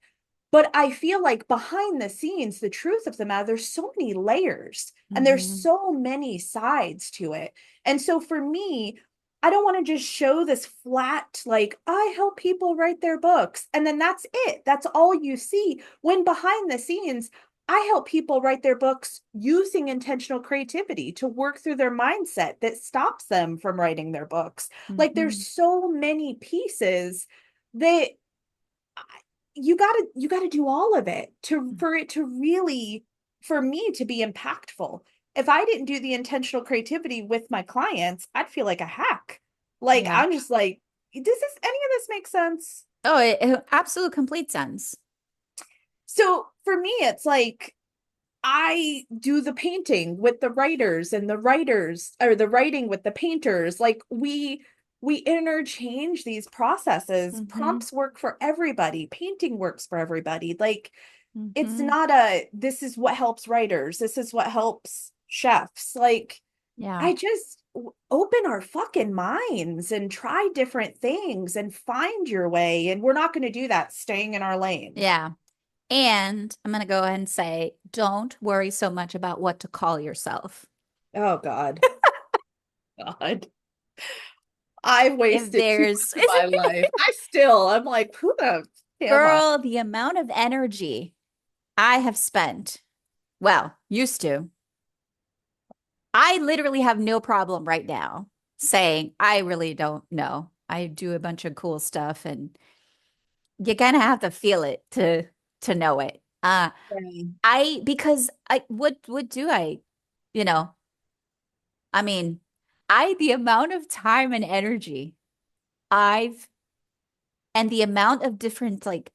But I feel like behind the scenes, the truth of the matter, there's so many layers and there's Mm-hmm. so many sides to it. And so for me, I don't want to just show this flat, like, I help people write their books. And then that's it. That's all you see. When behind the scenes, I help people write their books using intentional creativity to work through their mindset that stops them from writing their books. Like, Mm-hmm. there's so many pieces that you gotta do all of it to for it to really for me to be impactful. If I didn't do the intentional creativity with my clients, I'd feel like a hack. Like Yeah. I'm just like, does this any of this make sense? Oh, it absolute complete sense. So for me, it's like I do the painting with the writers and the writers or the writing with the painters. Like we interchange these processes. Mm-hmm. Prompts work for everybody. Painting works for everybody. Like it's Mm-hmm. not a this is what helps writers. This is what helps chefs. Like Yeah. I just open our fucking minds and try different things and find your way. And we're not going to do that staying in our lane. Yeah. And I'm going to go ahead and say, don't worry so much about what to call yourself. Oh God. God. I If wasted too there's, much of my life. I'm like, who the am I? girl, the amount of energy I have spent, well, used to, I literally have no problem right now saying, I really don't know. I do a bunch of cool stuff and you kind of have to feel it to know it. Yeah. Because what do I, you know, I mean, the amount of time and energy I've and the amount of different like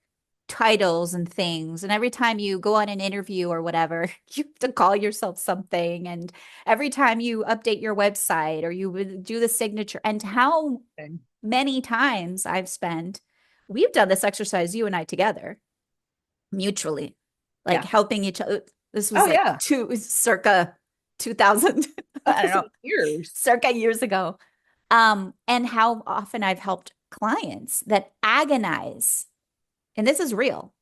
titles and things. And every time you go on an interview or whatever, you have to call yourself something. And every time you update your website or you would do the signature, and how many times I've spent, we've done this exercise, you and I together, mutually, like Yeah. helping each other. This was Oh like yeah. circa 2000, I don't know, Years. circa years ago. And how often I've helped clients that agonize, and this is real,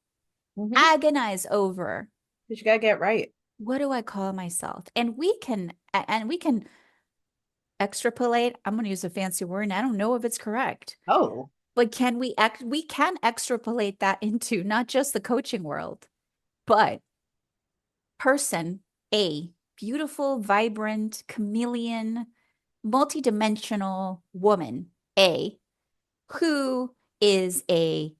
Mm-hmm. agonize over But you gotta get right. what do I call myself? And we can extrapolate. I'm going to use a fancy word, and I don't know if it's correct. Oh, But we can extrapolate that into not just the coaching world. But person A, beautiful, vibrant, chameleon, multidimensional woman A, who is a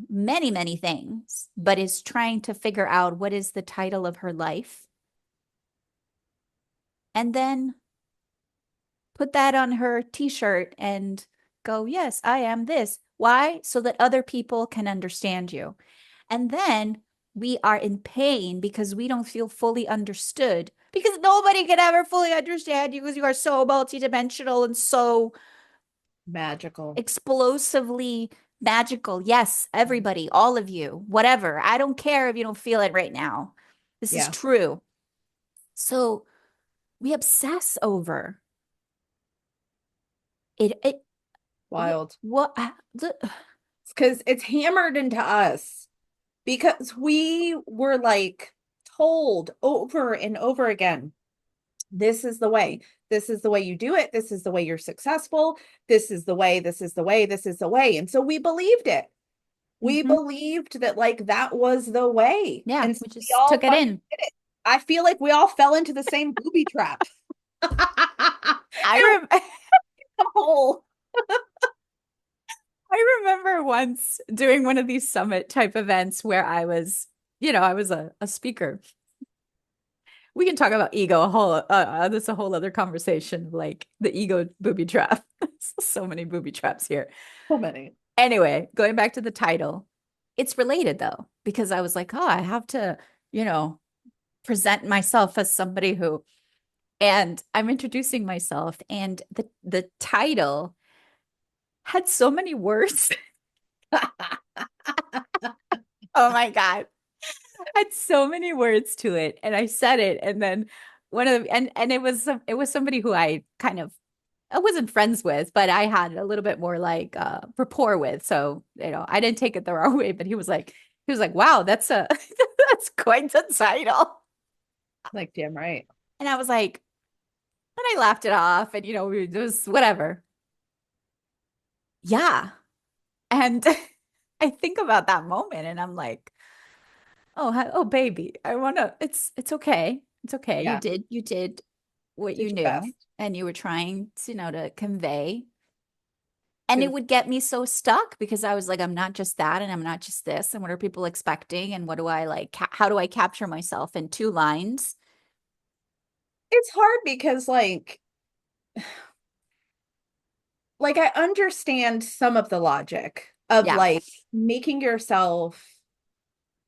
many, many things, but is trying to figure out what is the title of her life. And then put that on her t-shirt and go, yes, I am this. Why? So that other people can understand you. And then we are in pain because we don't feel fully understood because nobody can ever fully understand you because you are so multidimensional and so Magical. explosively magical. Yes, everybody, all of you, whatever. I don't care if you don't feel it right now. This is Yeah. true. So we obsess over it. Wild. What? Because it's hammered into us because we were like told over and over again, this is the way. This is the way you do it. This is the way you're successful. This is the way. This is the way. This is the way. And so we believed it. We Mhm. believed that like that was the way. Yeah, And so we we just all took it fucking in. did it. I feel like we all fell into the same booby trap. I It was rem a hole. I remember once doing one of these summit type events where I was a speaker. We can talk about ego a whole this a whole other conversation, like the ego booby trap. So many booby traps here. So many. Anyway, going back to the title, it's related though, because I was like, oh, I have to, you know, present myself as somebody who, and I'm introducing myself, and the title had so many words. Oh my God. Had so many words to it. And I said it. And then one of the, and it was somebody who I wasn't friends with, but I had a little bit more like rapport with. So, I didn't take it the wrong way, but he was like, wow, that's a that's quite the title. Like, damn right. And I was like, and I laughed it off and it was whatever. Yeah. And I think about that moment and I'm like, oh baby, I wanna it's okay. It's okay. Yeah. You did what you Did your knew best. and you were trying to, to convey. And it Because would get me so stuck because I was like, I'm not just that and I'm not just this. And what are people expecting? And what do I like? How do I capture myself in two lines? it's hard because like I understand some of the logic of Yeah. like making yourself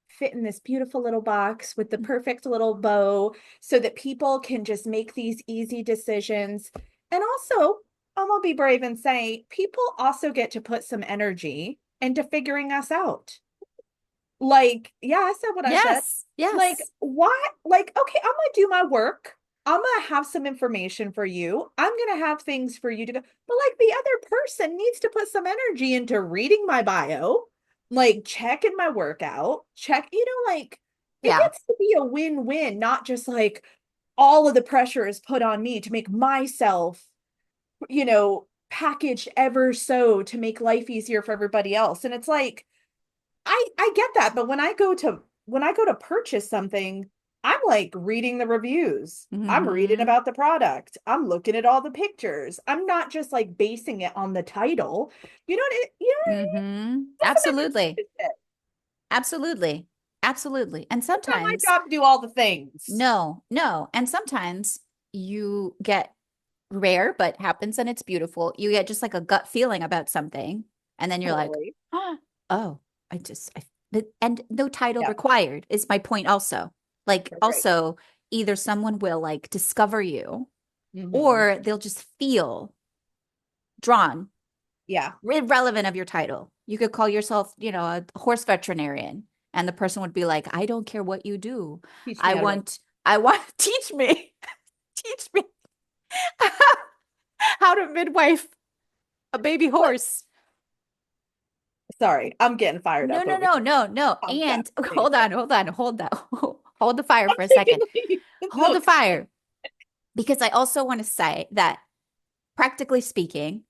fit in this beautiful little box with the perfect little bow so that people can just make these easy decisions. And also, I'm gonna be brave and say people also get to put some energy into figuring us out. Like, yeah, I said what I said. Yes. Like, Yes. what? Like, okay, I'm gonna do my work. I'm gonna have some information for you. I'm gonna have things for you to go. But like the other person needs to put some energy into reading my bio, like checking my workout, like it Yeah. gets to be a win-win, not just like all of the pressure is put on me to make myself, packaged ever so to make life easier for everybody else. And it's like, I get that, but when I go to purchase something, I'm like reading the reviews. I'm reading Hmm. about the product. I'm looking at all the pictures. I'm not just like basing it on the title. What Hmm. that's some Absolutely. expensive shit. Absolutely. Absolutely. And It's not my sometimes, job to do all the things. no, no. And sometimes you get rare, but happens and it's beautiful. You get just like a gut feeling about something. And then you're like, Totally. oh, and no title Yeah, required is my point also. Like, you're right. also, either someone will like discover you Hmm. or they'll just feel drawn, Yeah. irrelevant of your title. You could call yourself, a horse veterinarian, and the person would be like, I don't care what you do. Teach me I how to ride. want, I want, teach me, teach me how to midwife a baby But horse. sorry, I'm getting fired No, up no, over no, here. no, no. Calm down. And Please. hold that. Hold the fire I'm for a taking second. Hold the notes. fire. Because I also want to say that practically speaking,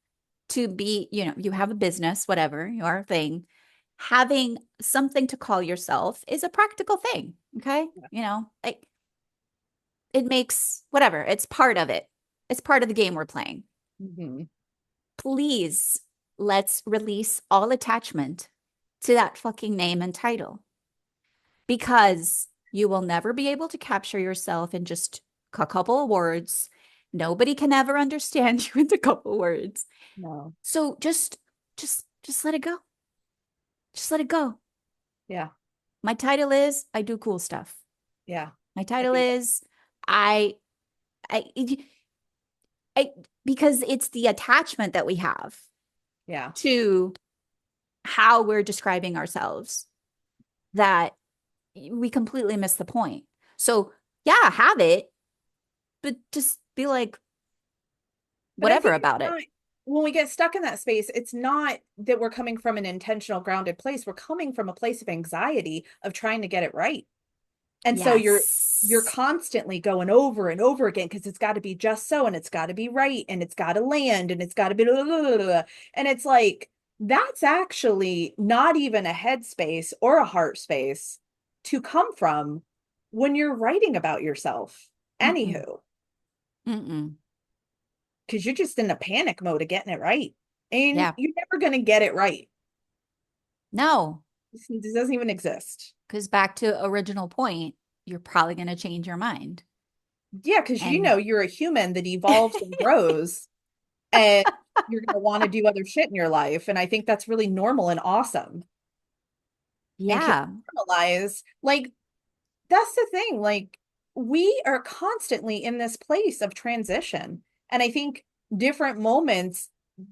to be, you have a business, whatever, your thing, having something to call yourself is a practical thing. Okay. Like it makes whatever, it's part of it. It's part of the game we're playing. Mhm. Please, let's release all attachment to that fucking name and title because you will never be able to capture yourself in just a couple of words. Nobody can ever understand you in a couple of words. No. So just let it go. Just let it go. Yeah. My title is I do cool stuff. Yeah. My I title think that. is I I I because it's the attachment that we have Yeah. to how we're describing ourselves that we completely miss the point. So, yeah, have it, but just be like But I whatever think it's about it. not, when we get stuck in that space, it's not that we're coming from an intentional, grounded place. We're coming from a place of anxiety of trying to get it right. And so you're Yes. constantly going over and over again because it's got to be just so, and it's got to be right, and it's got to land, and it's got to be blah, blah, blah, blah. And it's like that's actually not even a head space or a heart space to come from when you're writing about yourself. Mm-mm. Anywho, Mm-mm. because you're just in a panic mode of getting it right. And Yeah. you're never going to get it right. No, This doesn't even exist. because back to original point, you're probably going to change your mind. Yeah, because And you're a human that evolves and grows, and you're going to want to do other shit in your life. And I think that's really normal and awesome and can yeah. normalize. Like, that's the thing. Like, we are constantly in this place of transition. And I think different moments,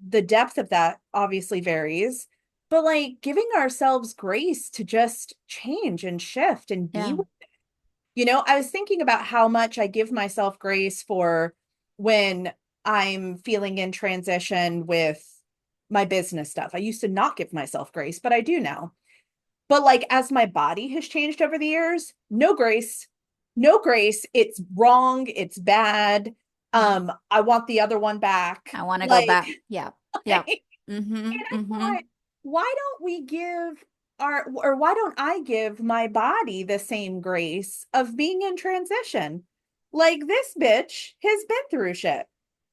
the depth of that obviously varies, but like giving ourselves grace to just change and shift and be, Yeah. I was thinking about how much I give myself grace for when I'm feeling in transition with my business stuff. I used to not give myself grace, but I do now. But like as my body has changed over the years, no grace. No grace. It's wrong, it's bad. Yeah. I want the other one back. I want to go Like, back. Yeah. Yeah. like, Mm-hmm. and I Mm-hmm. thought, why don't we give or why don't I give my body the same grace of being in transition? Like this bitch has been through shit.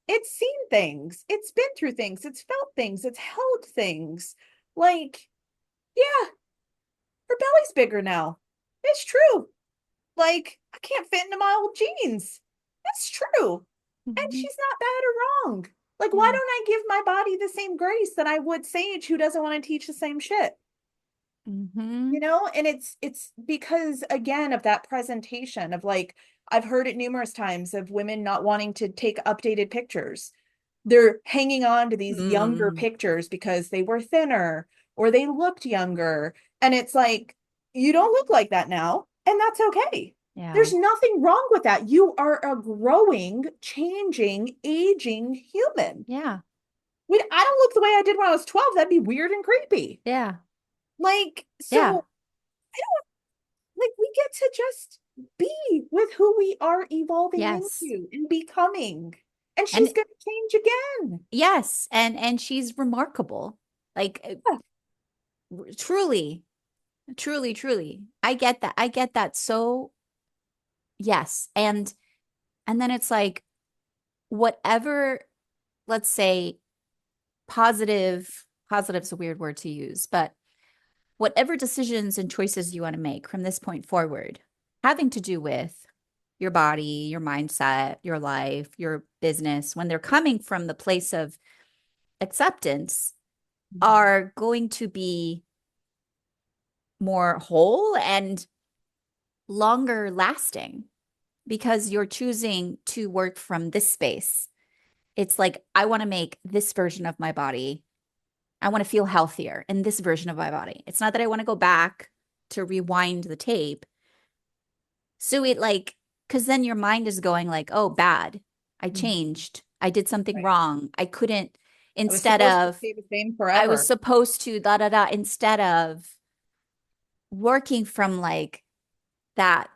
It's seen things. It's been through things. It's felt things. It's held things. Like, yeah, her belly's bigger now. It's true. Like, I can't fit into my old jeans. It's true. And Mm-hmm. she's not bad or wrong. Like, why Yeah. don't I give my body the same grace that I would Sage who doesn't want to teach the same shit? Mm-hmm. And it's because again of that presentation of like I've heard it numerous times of women not wanting to take updated pictures. They're hanging on to these younger Mm. pictures because they were thinner or they looked younger. And it's like, you don't look like that now, and that's okay. Yeah. There's nothing wrong with that. You are a growing, changing, aging human. Yeah. I don't look the way I did when I was 12. That'd be weird and creepy. Yeah. Like, Yeah. so like we get to just be with who we are evolving Yes. into and becoming. And And she's going to change again. yes, and she's remarkable. Like truly, truly, truly. I get that. I get that. So yes. And then it's like whatever, let's say positive's a weird word to use, but whatever decisions and choices you want to make from this point forward, having to do with your body, your mindset, your life, your business, when they're coming from the place of acceptance, are going to be more whole and longer lasting because you're choosing to work from this space. It's like, I want to make this version of my body. I want to feel healthier in this version of my body. It's not that I want to go back to rewind the tape. So it like, because then your mind is going like, oh, bad. I Mhm. changed. I did something Right. wrong. I couldn't, I was instead supposed to of, stay the same I was forever. supposed to da da da, instead of working from like that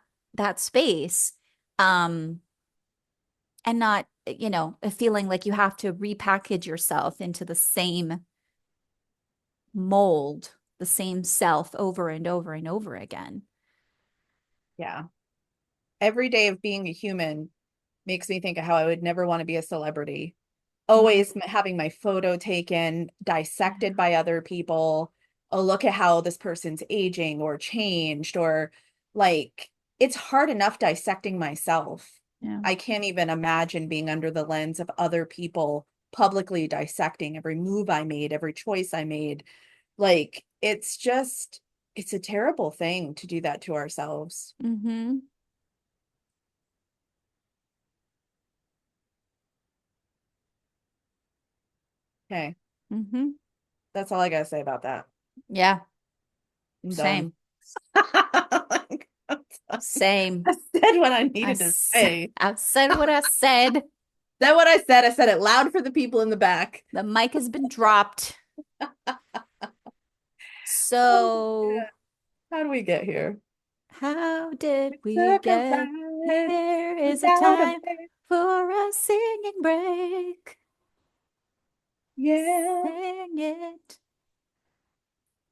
space, um and not feeling like you have to repackage yourself into the same mold, the same self over and over and over again. Yeah. Every day of being a human makes me think of how I would never want to be a celebrity. Mm, Always having my photo taken, dissected by other people. Oh, look at how this person's aging or changed, or like it's hard enough dissecting myself. yeah. I can't even imagine being under the lens of other people publicly dissecting every move I made, every choice I made. Like it's just, it's a terrible thing to do that to ourselves. Mm-hmm. Okay, Mm-hmm. that's all I gotta say about that. Yeah. I'm done. Same. Like, Same. I said what I needed to say. I said what I said. Said what I said. I said it loud for the people in the back. The mic has been dropped. Oh, So, yeah. How do we get here? how did We we took a get ride here? Is it without a time break. for a singing break? Yeah. Sing it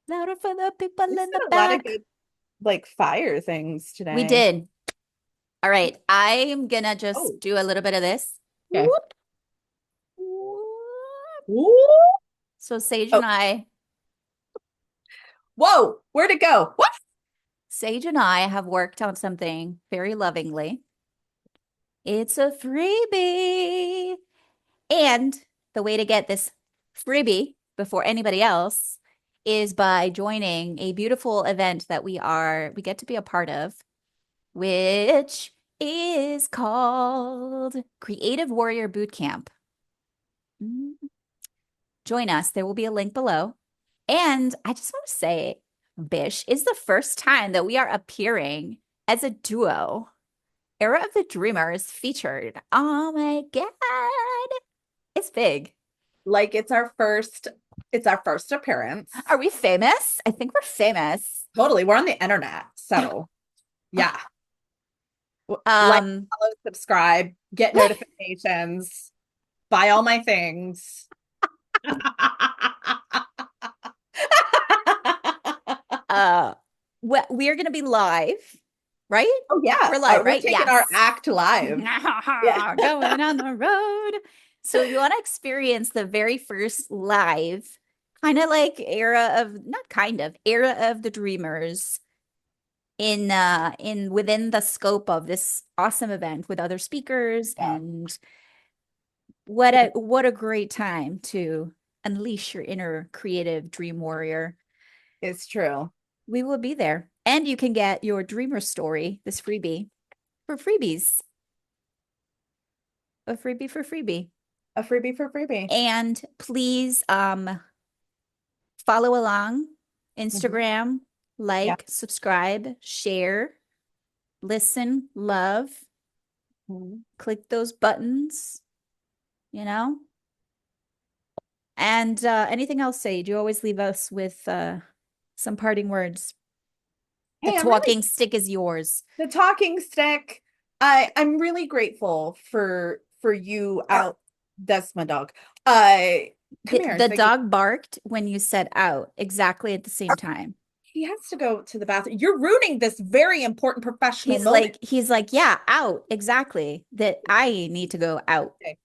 louder for the people We in said the a lot of back. good, like, fire things We today. did. All right. I'm gonna Oh, just do a little bit of this. okay. Whoop, whoop. Ooh. So Sage Oh, and I, whoa. Where'd it go? What? Sage and I have worked on something very lovingly. It's a freebie. And the way to get this freebie before anybody else is by joining a beautiful event that we get to be a part of, which is called Creative Warrior Bootcamp. Mm. Join us. There will be a link below. And I just want to say, Bish is the first time that we are appearing as a duo. Era of the Dreamers featured. Oh my God. It's big. Like it's our first appearance. Are we famous? I think we're famous. Totally. We're on the internet. So yeah. Like, Um, follow, subscribe, get notifications, buy all my things. uh, we're gonna be live, right? Oh yeah, We're live, we're right? taking our Yes. act live. Yeah. Going on the road. So if you want to experience the very first live, kind of like not kind of, era of the Dreamers in within the scope of this awesome event with other speakers, Yeah. and what a great time to unleash your inner creative dream warrior. It's true. We will be there. And you can get your dreamer story, this freebie, for freebies. A freebie for freebie. A freebie for freebie. And please follow along Mhm. Instagram, Yeah. like, subscribe, share, listen, love, Mhm. click those buttons, you know? And anything else, Sage? You always leave us with some parting words. The Hey, I'm really talking stick is yours. the talking stick. I'm really grateful for you out. That's my dog. Come here, The Ziggy. dog barked when you said out exactly at the same time. He has to go to the bathroom. You're ruining this very important professional moment. He's like, yeah, out. Exactly. That I need to go out. Okay.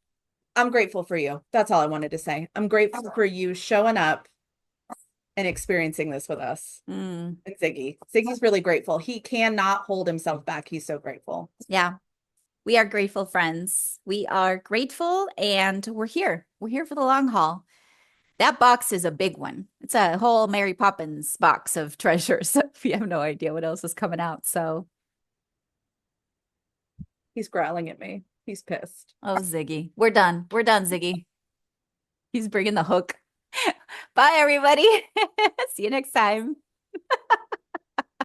I'm grateful for you. That's all I wanted to say. I'm grateful for you showing up and experiencing this with us. Mm, And Ziggy. Ziggy's really grateful. He cannot hold himself back. He's so grateful. yeah. We are grateful friends. We are grateful and we're here. We're here for the long haul. That box is a big one. It's a whole Mary Poppins box of treasures. We have no idea what else is coming out. So, He's growling at me. He's pissed. oh, Ziggy. We're done. We're done, Ziggy. He's bringing the hook. Bye, everybody. See you next time.